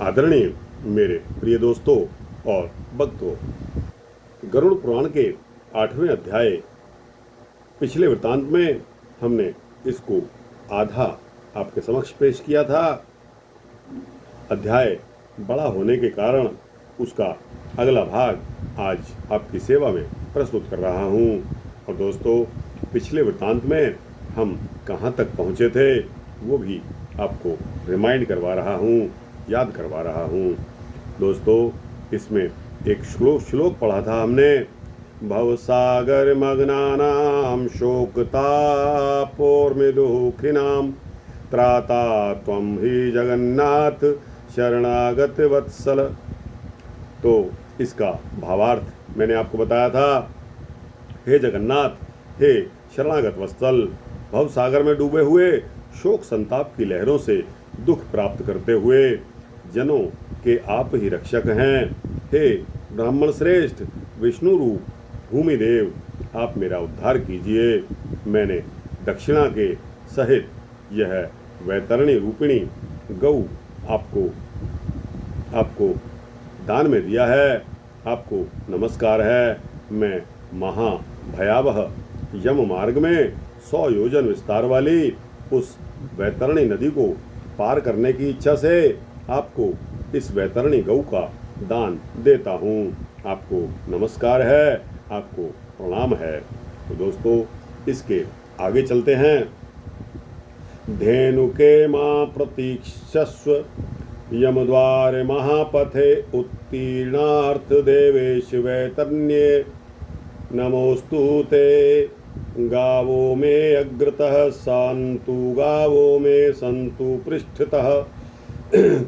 आदरणीय मेरे प्रिय दोस्तों और भक्तों, गरुड़ पुराण के 8वें अध्याय पिछले वृतांत में हमने इसको आधा आपके समक्ष पेश किया था। अध्याय बड़ा होने के कारण उसका अगला भाग आज आपकी सेवा में प्रस्तुत कर रहा हूँ। और दोस्तों, पिछले वृतांत में हम कहाँ तक पहुँचे थे वो भी आपको रिमाइंड करवा रहा हूँ, याद करवा रहा हूँ। दोस्तों, इसमें एक श्लोक पढ़ा था हमने। भवसागर मग्नानां शोकतापोर्मिदुःखिनां त्राता त्वं हि जगन्नाथ शरणागत वत्सल। तो इसका भावार्थ मैंने आपको बताया था। हे जगन्नाथ, हे शरणागत वत्सल, भवसागर में डूबे हुए शोक संताप की लहरों से दुख प्राप्त करते हुए जनों के आप ही रक्षक हैं। हे ब्राह्मण श्रेष्ठ विष्णु रूप भूमिदेव, आप मेरा उद्धार कीजिए। मैंने दक्षिणा के सहित यह वैतरणी रूपिणी गौ आपको दान में दिया है। आपको नमस्कार है। मैं महा भयावह यम मार्ग में 100 योजन विस्तार वाली उस वैतरणी नदी को पार करने की इच्छा से आपको इस वैतरणी गौ का दान देता हूँ। आपको नमस्कार है, आपको प्रणाम है। तो दोस्तों, इसके आगे चलते हैं। धेनुके मां प्रतीक्षस्व यमद्वार महापथे उत्तीर्णार्थ देवेश वैतरण्ये नमोस्तु ते। गावो मे अग्रतः सन्तु गावो मे सन्तु पृष्ठतः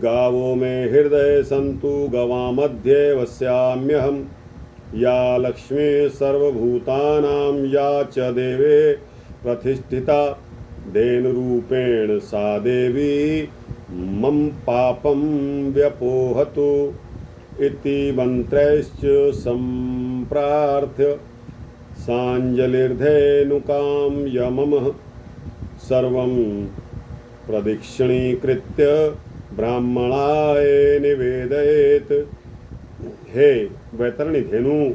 गावो मे हृदय सन्तु गवां मध्ये वस्याम्यहम्। या लक्ष्मी सर्वभूतानां या च देवे प्रतिष्ठिता धेनुरूपेण सा देवी मम पापं व्यपोहतु इति मंत्रैश्च सम्प्रार्थ्य सांजलिर्धेनुकां यममः सर्वं प्रदक्षिणीकृत्य ब्राह्मणाय निवेदयेत्। हे वैतरणी धेनु,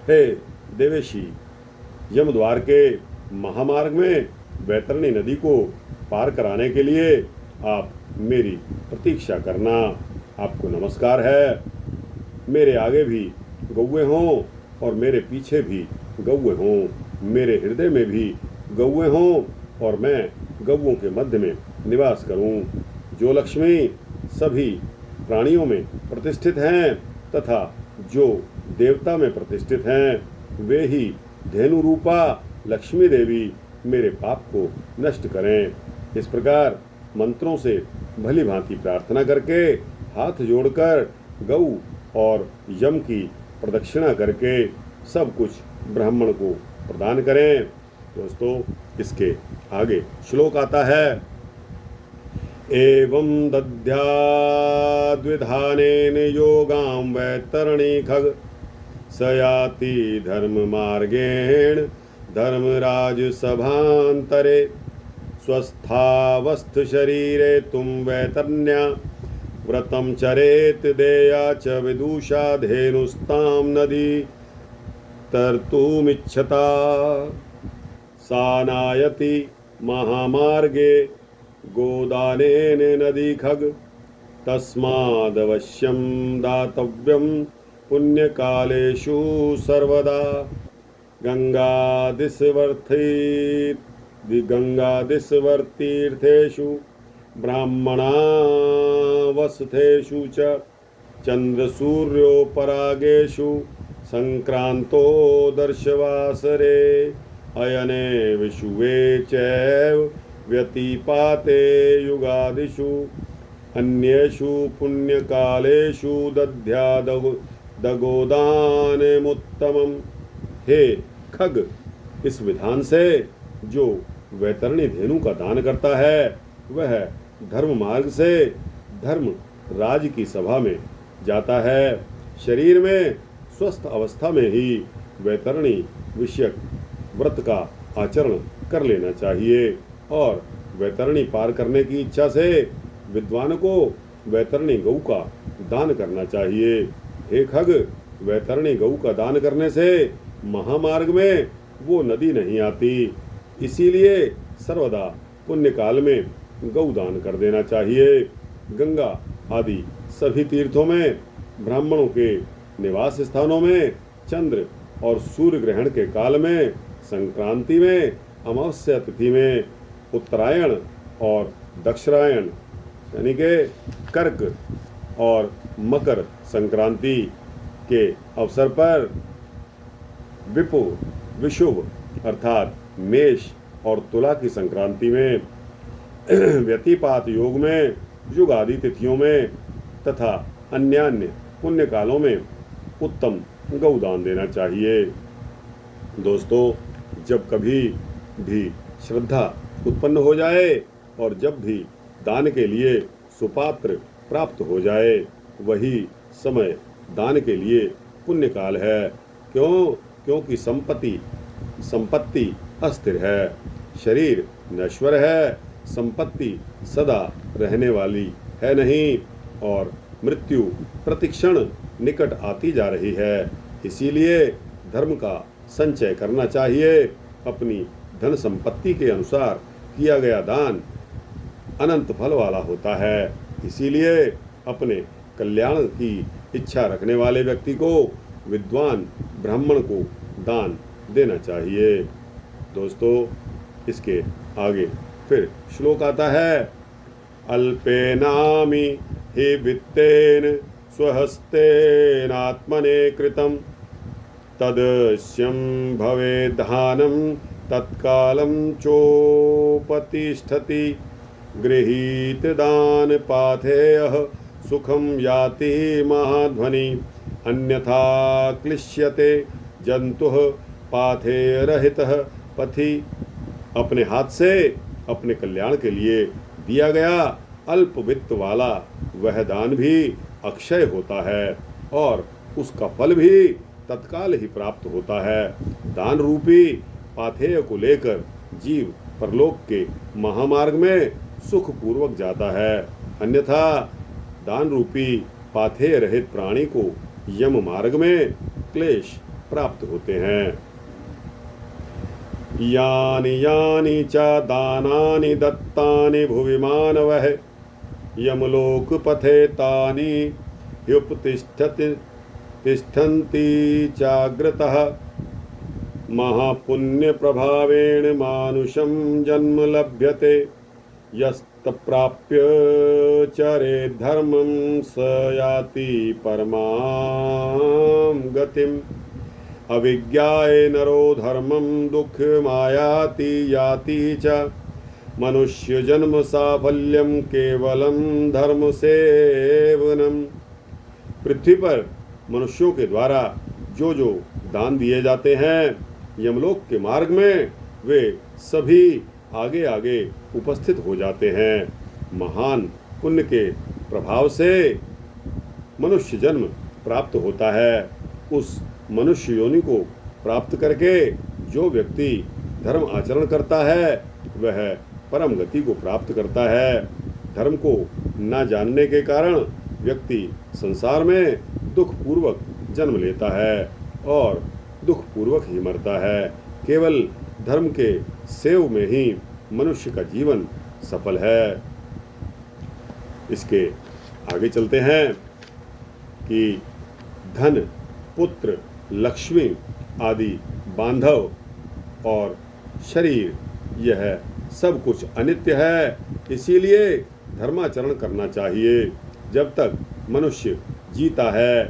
हे देवेशी, यमद्वार के महामार्ग में वैतरणी नदी को पार कराने के लिए आप मेरी प्रतीक्षा करना। आपको नमस्कार है। मेरे आगे भी गौएं हों और मेरे पीछे भी गौएं हों, मेरे हृदय में भी गौएं हों और मैं गौओं के मध्य में निवास करूं। जो लक्ष्मी सभी प्राणियों में प्रतिष्ठित हैं तथा जो देवता में प्रतिष्ठित हैं, वे ही धेनु रूपा लक्ष्मी देवी मेरे पाप को नष्ट करें। इस प्रकार मंत्रों से भली भांति प्रार्थना करके हाथ जोड़कर गौ और यम की प्रदक्षिणा करके सब कुछ ब्राह्मण को प्रदान करें। दोस्तों, इसके आगे श्लोक आता है। एवं दद्याद्विधानेन योगां वैतरणी खग सयाति धर्म मार्गेण धर्मराज सभांतरे स्वस्थावस्थ शरीरे तुम वैतरण्या व्रतम चरेत देया च विदुषा धेनुस्तां नदी तर्तुमिच्छता। सानायति महामार्गे गोदानेन नदी खग तस्मादवश्यं दातव्यं पुण्यकालेषु सर्वदा। गंगादिस्वर्तीर्थेषु ब्राह्मणावस्थेषु च चन्द्रसूर्योपरागेषु संक्रांतो दर्शवासरे अयने विषुवे चैव व्यतिपाते युगादिषु अन्येषु पुण्यकालेषु दद्यादगोदानमुत्तमम्। हे खग, इस विधान से जो वैतरणी धेनु का दान करता है वह धर्म मार्ग से धर्म राज की सभा में जाता है। शरीर में स्वस्थ अवस्था में ही वैतरणी विषयक व्रत का आचरण कर लेना चाहिए और वैतरणी पार करने की इच्छा से विद्वान को वैतरणी गऊ का दान करना चाहिए। हे खग, वैतरणी गऊ का दान करने से महामार्ग में वो नदी नहीं आती। इसीलिए सर्वदा पुण्य काल में गऊ दान कर देना चाहिए। गंगा आदि सभी तीर्थों में, ब्राह्मणों के निवास स्थानों में, चंद्र और सूर्य ग्रहण के काल में, संक्रांति में, अमावस्या तिथि में, उत्तरायण और दक्षिणायन यानी के कर्क और मकर संक्रांति के अवसर पर, विषुव अर्थात मेष और तुला की संक्रांति में, व्यतिपात योग में, युग आदि तिथियों में तथा अन्यान्य पुण्य कालों में उत्तम गौदान देना चाहिए। दोस्तों, जब कभी भी श्रद्धा उत्पन्न हो जाए और जब भी दान के लिए सुपात्र प्राप्त हो जाए, वही समय दान के लिए पुण्य काल है। क्योंकि संपत्ति अस्थिर है, शरीर नश्वर है, संपत्ति सदा रहने वाली है नहीं और मृत्यु प्रतिक्षण निकट आती जा रही है। इसीलिए धर्म का संचय करना चाहिए। अपनी धन संपत्ति के अनुसार किया गया दान अनंत फल वाला होता है। इसीलिए अपने कल्याण की इच्छा रखने वाले व्यक्ति को, विद्वान ब्राह्मण को दान देना चाहिए। दोस्तों, इसके आगे फिर श्लोक आता है, अल्पेनामि हि वित्तेन स्वहस्तेनात्मने कृतं तदस्यं भवेद्दानं तत्कालं चोपतिष्ठति गृहीत दान पाथेयः सुखं याति महाध्वनि अन्यथा क्लिश्यते जंतुः पाथेयरहितः पथि। अपने हाथ से अपने कल्याण के लिए दिया गया अल्प वित्त वाला वह दान भी अक्षय होता है और उसका फल भी तत्काल ही प्राप्त होता है। दान रूपी पाथेय को लेकर जीव परलोक के महामार्ग में सुख पूर्वक जाता है, अन्यथा दान रूपी पाथेय रहित प्राणी को यम मार्ग में क्लेश प्राप्त होते हैं। यानि यानि च दानानि दत्तानि भुवि मानवः यमलोक पथे तानि तिष्ठन्ति चाग्रतः महापुण्य प्रभावेण मानुषं जन्म लभ्यते यस्तप्राप्य चरे धर्मं स याति परमां गतिम् अविज्ञाय नरो धर्मं दुःखमायाति याति च मनुष्य जन्म साफल्यम केवलम धर्म सेवनम। पृथ्वी पर मनुष्यों के द्वारा जो जो दान दिए जाते हैं, यमलोक के मार्ग में वे सभी आगे आगे उपस्थित हो जाते हैं। महान पुण्य के प्रभाव से मनुष्य जन्म प्राप्त होता है। उस मनुष्य योनि को प्राप्त करके जो व्यक्ति धर्म आचरण करता है वह परम गति को प्राप्त करता है। धर्म को न जानने के कारण व्यक्ति संसार में दुख पूर्वक जन्म लेता है और दुख पूर्वक ही मरता है। केवल धर्म के सेव में ही मनुष्य का जीवन सफल है। इसके आगे चलते हैं कि धन, पुत्र, लक्ष्मी आदि बांधव और शरीर यह सब कुछ अनित्य है। इसीलिए धर्माचरण करना चाहिए। जब तक मनुष्य जीता है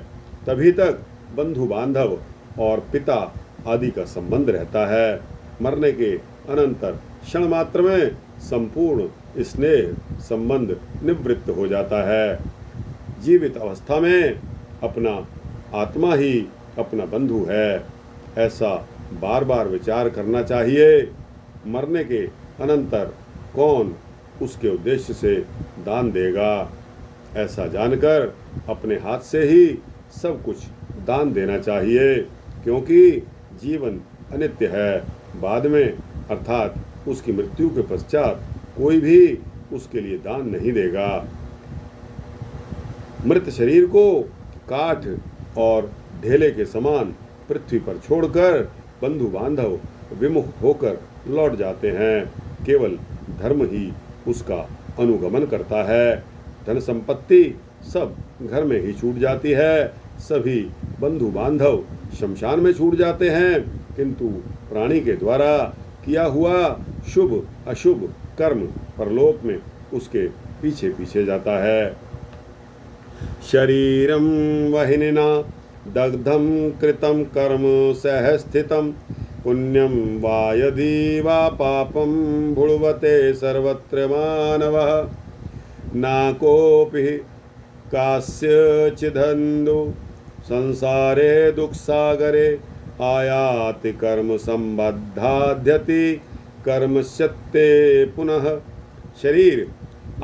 तभी तक बंधु बांधव और पिता आदि का संबंध रहता है। मरने के अनंतर क्षण मात्र में संपूर्ण स्नेह संबंध निवृत्त हो जाता है। जीवित अवस्था में अपना आत्मा ही अपना बंधु है, ऐसा बार बार विचार करना चाहिए। मरने के अनंतर कौन उसके उद्देश्य से दान देगा, ऐसा जानकर अपने हाथ से ही सब कुछ दान देना चाहिए, क्योंकि जीवन अनित्य है। बाद में अर्थात उसकी मृत्यु के पश्चात कोई भी उसके लिए दान नहीं देगा। मृत शरीर को काठ और ढेले के समान पृथ्वी पर छोड़कर बंधु बांधव विमुख होकर लौट जाते हैं। केवल धर्म ही उसका अनुगमन करता है। धन संपत्ति सब घर में ही छूट जाती है। सभी बंधु बांधव शमशान में छूट जाते हैं, किंतु प्राणी के द्वारा किया हुआ शुभ अशुभ कर्म परलोक में उसके पीछे पीछे जाता है। शरीरम वहिनिना दग्धम कृतम कर्म सहस्थितम पुण्यम वा यदि वा पापम भुण्वते सर्वत्र मानवः न कोऽपि कास्यचिदन्धु संसारे दुःखसागरे आयाति कर्म संबद्धाध्यति कर्मस्यते पुनः। शरीर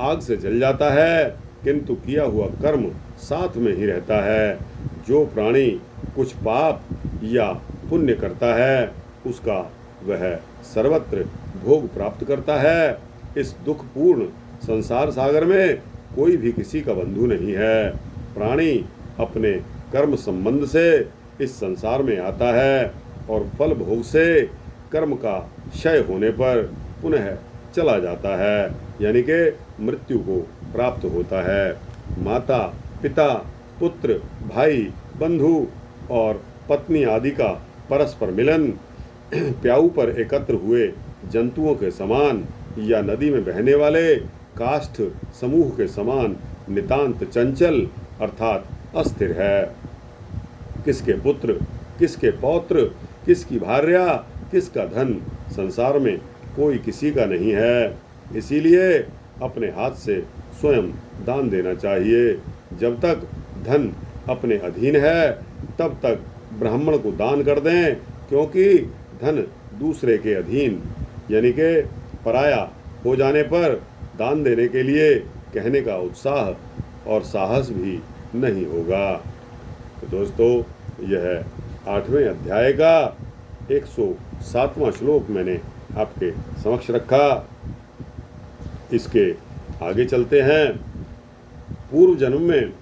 आग से जल जाता है, किंतु किया हुआ कर्म साथ में ही रहता है। जो प्राणी कुछ पाप या पुण्य करता है, उसका वह सर्वत्र भोग प्राप्त करता है। इस दुखपूर्ण संसार सागर में कोई भी किसी का बंधु नहीं है। प्राणी अपने कर्म संबंध से इस संसार में आता है और फल भोग से कर्म का क्षय होने पर पुनः चला जाता है, यानी कि मृत्यु को प्राप्त होता है। माता पिता पुत्र भाई बंधु और पत्नी आदि का परस्पर मिलन प्याऊ पर एकत्र हुए जंतुओं के समान या नदी में बहने वाले काष्ठ समूह के समान नितांत चंचल अर्थात अस्थिर है। किसके पुत्र, किसके पौत्र, किसकी भार्या, किसका धन, संसार में कोई किसी का नहीं है। इसीलिए अपने हाथ से स्वयं दान देना चाहिए। जब तक धन अपने अधीन है तब तक ब्राह्मण को दान कर दें, क्योंकि धन दूसरे के अधीन यानी कि पराया हो जाने पर दान देने के लिए कहने का उत्साह और साहस भी नहीं होगा। तो दोस्तों, यह 8वें अध्याय का 107वां श्लोक मैंने आपके समक्ष रखा। इसके आगे चलते हैं। पूर्व जन्म में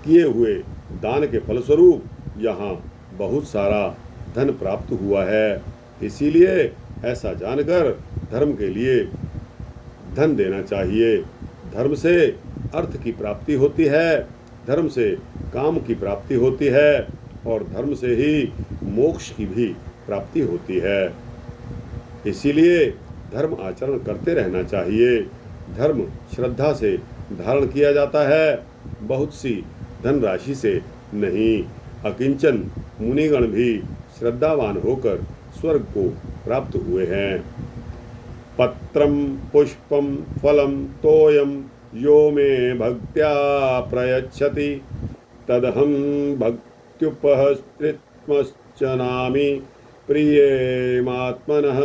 किए हुए दान के फलस्वरूप यहाँ बहुत सारा धन प्राप्त हुआ है। इसीलिए ऐसा जानकर धर्म के लिए धन देना चाहिए। धर्म से अर्थ की प्राप्ति होती है, धर्म से काम की प्राप्ति होती है और धर्म से ही मोक्ष की भी प्राप्ति होती है। इसीलिए धर्म आचरण करते रहना चाहिए। धर्म श्रद्धा से धारण किया जाता है, बहुत सी धनराशि से नहीं। अकिंचन मुनिगण भी श्रद्धावान होकर स्वर्ग को प्राप्त हुए हैं। पत्रम पुष्पम फलम तोयम यो मे भक्त्या प्रयच्छति तदहं भक्त्युपहृतमश्चनामि प्रियेमात्मनः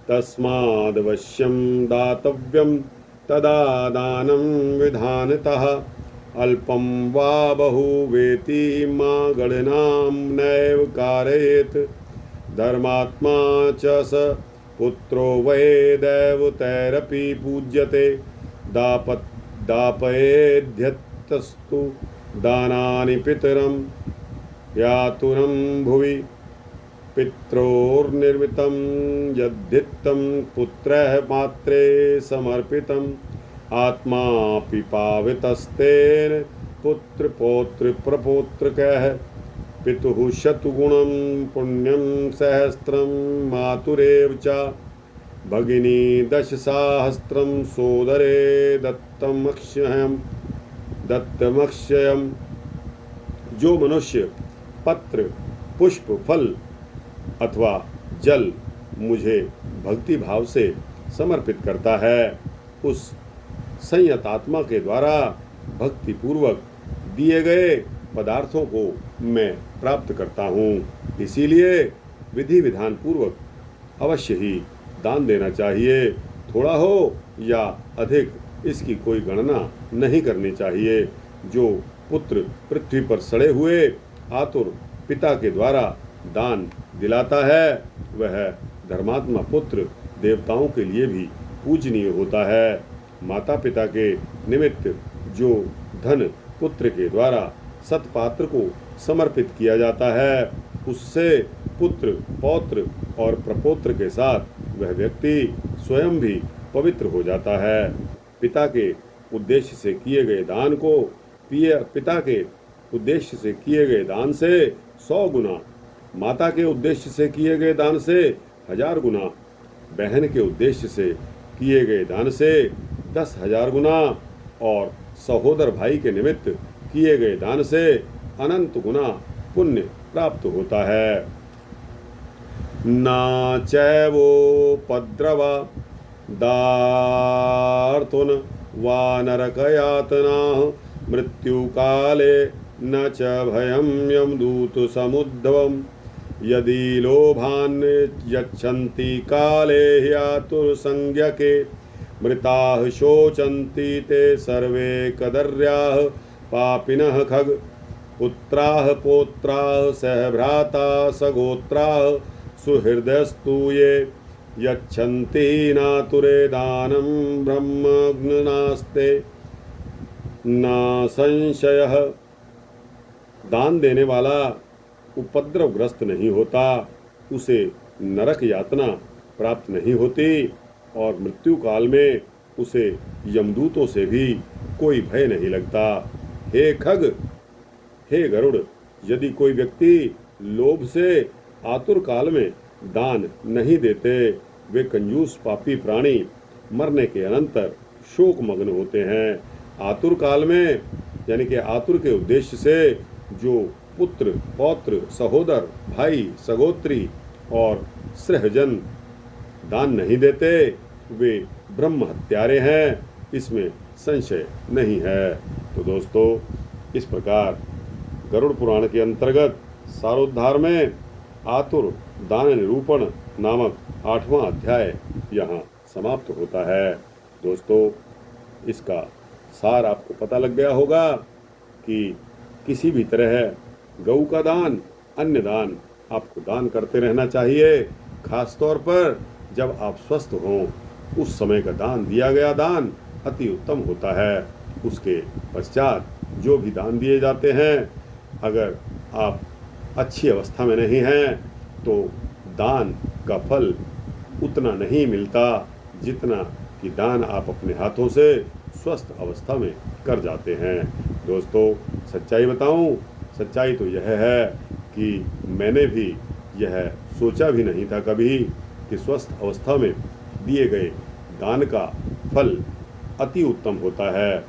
तस्मादवश्यं दातव्यं तदा दानं विधानतः अल्पं वा बहुवेति मा गणनां नैव कारयेत् धर्मात्मा च स पुत्रो वै दैवतैरपि पूज्यते दापयेद्यस्तु दानानि पितरं यातुनं भुवि पित्रोर्निर्मितं यद्धितं पुत्रः मात्रे समर्पितम् आत्मापि पावितस्तेन पुत्र पौत्र प्रपौत्रकः पितुः शतगुणं पुण्यं सहस्रं मातुरेव च भगिनी दशसाहस्रं सोदरे दत्तमक्षयम्। जो मनुष्य पत्र पुष्प फल अथवा जल मुझे भक्ति भाव से समर्पित करता है, उस संयत आत्मा के द्वारा भक्ति पूर्वक दिए गए पदार्थों को मैं प्राप्त करता हूँ। इसीलिए विधि विधान पूर्वक अवश्य ही दान देना चाहिए। थोड़ा हो या अधिक इसकी कोई गणना नहीं करनी चाहिए। जो पुत्र पृथ्वी पर सड़े हुए आतुर पिता के द्वारा दान दिलाता है, वह धर्मात्मा पुत्र देवताओं के लिए भी पूजनीय होता है। माता पिता के निमित्त जो धन पुत्र के द्वारा सतपात्र को समर्पित किया जाता है, उससे पुत्र, पौत्र और प्रपौत्र के साथ वह व्यक्ति स्वयं भी पवित्र हो जाता है। पिता के उद्देश्य से किए गए दान को पिता के उद्देश्य से किए गए दान से 100 गुना, माता के उद्देश्य से किए गए दान से 1000 गुना, बहन के उद्देश्य से किए गए दान से 10,000 गुना और सहोदर भाई के निमित्त किए गए दान से अनंत गुना पुण्य प्राप्त होता है। ना चैवोपद्रव दार्तुन वा नरकयातनाः मृत्युकाले न च भयं यमदूत समुद्भवम् यदि लोभान् यच्छन्ति काले ह्यातुरसंज्ञके मृताः शोचन्ति ते सर्वे कदर्याः पापिनः खग पुत्राः पौत्राः सहभ्राता सगोत्राः सुहृदयस्तु ये यच्छन्ति नातुरे दानं ब्रह्मज्ञानास्ते न संशयः। दान देने वाला उपद्रवग्रस्त नहीं होता, उसे नरक यातना प्राप्त नहीं होती और मृत्यु काल में उसे यमदूतों से भी कोई भय नहीं लगता। हे खग, हे गरुड़, यदि कोई व्यक्ति लोभ से आतुर काल में दान नहीं देते, वे कंजूस पापी प्राणी मरने के अनंतर शोक मग्न होते हैं। आतुर काल में यानी कि आतुर के उद्देश्य से जो पुत्र, पौत्र, सहोदर, भाई, सगोत्री और सहजन दान नहीं देते, वे ब्रह्म हत्यारे हैं, इसमें संशय नहीं है। तो दोस्तों, इस प्रकार गरुड़ पुराण के अंतर्गत सारोद्धार में आतुर दान निरूपण नामक 8वां अध्याय यहाँ समाप्त होता है। दोस्तों, इसका सार आपको पता लग गया होगा कि किसी भी तरह गऊ का दान, अन्य दान आपको दान करते रहना चाहिए। खास तौर पर जब आप स्वस्थ हों, उस समय का दान, दिया गया दान अति उत्तम होता है। उसके पश्चात जो भी दान दिए जाते हैं, अगर आप अच्छी अवस्था में नहीं हैं तो दान का फल उतना नहीं मिलता जितना कि दान आप अपने हाथों से स्वस्थ अवस्था में कर जाते हैं। दोस्तों, सच्चाई बताऊं, सच्चाई तो यह है कि मैंने भी यह सोचा भी नहीं था कभी कि स्वस्थ अवस्था में दिए गए दान का फल अति उत्तम होता है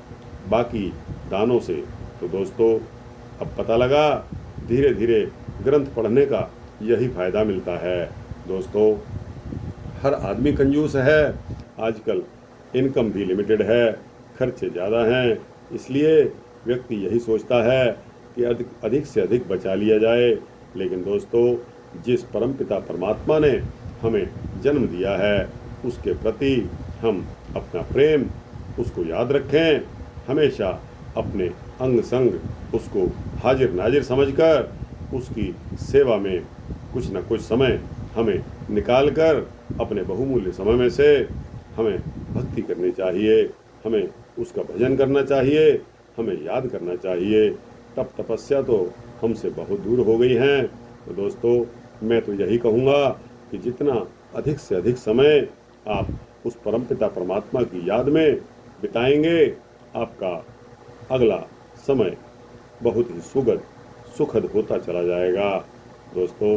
बाकी दानों से। तो दोस्तों, अब पता लगा, धीरे धीरे ग्रंथ पढ़ने का यही फायदा मिलता है। दोस्तों, हर आदमी कंजूस है, आजकल इनकम भी लिमिटेड है, खर्चे ज़्यादा हैं, इसलिए व्यक्ति यही सोचता है कि अधिक से अधिक बचा लिया जाए। लेकिन दोस्तों, जिस परमपिता परमात्मा ने हमें जन्म दिया है, उसके प्रति हम अपना प्रेम, उसको याद रखें, हमेशा अपने अंग संग उसको हाजिर नाजिर समझकर उसकी सेवा में कुछ न कुछ समय हमें निकालकर अपने बहुमूल्य समय में से हमें भक्ति करनी चाहिए, हमें उसका भजन करना चाहिए, हमें याद करना चाहिए। तप तपस्या तो हमसे बहुत दूर हो गई हैं। तो दोस्तों, मैं तो यही कहूँगा कि जितना अधिक से अधिक समय आप उस परमपिता परमात्मा की याद में बिताएंगे, आपका अगला समय बहुत ही सुखद होता चला जाएगा। दोस्तों,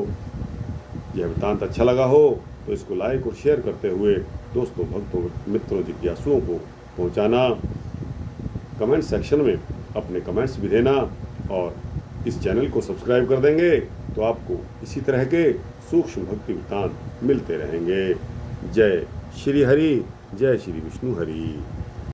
यह वृत्तांत अच्छा लगा हो तो इसको लाइक और शेयर करते हुए दोस्तों, भक्तों, मित्रों, जिज्ञासुओं को पहुंचाना। कमेंट सेक्शन में अपने कमेंट्स भी देना और इस चैनल को सब्सक्राइब कर देंगे तो आपको इसी तरह के सूक्ष्म भक्ति वृत्तांत मिलते रहेंगे। जय श्री हरि, जय श्री विष्णु हरि।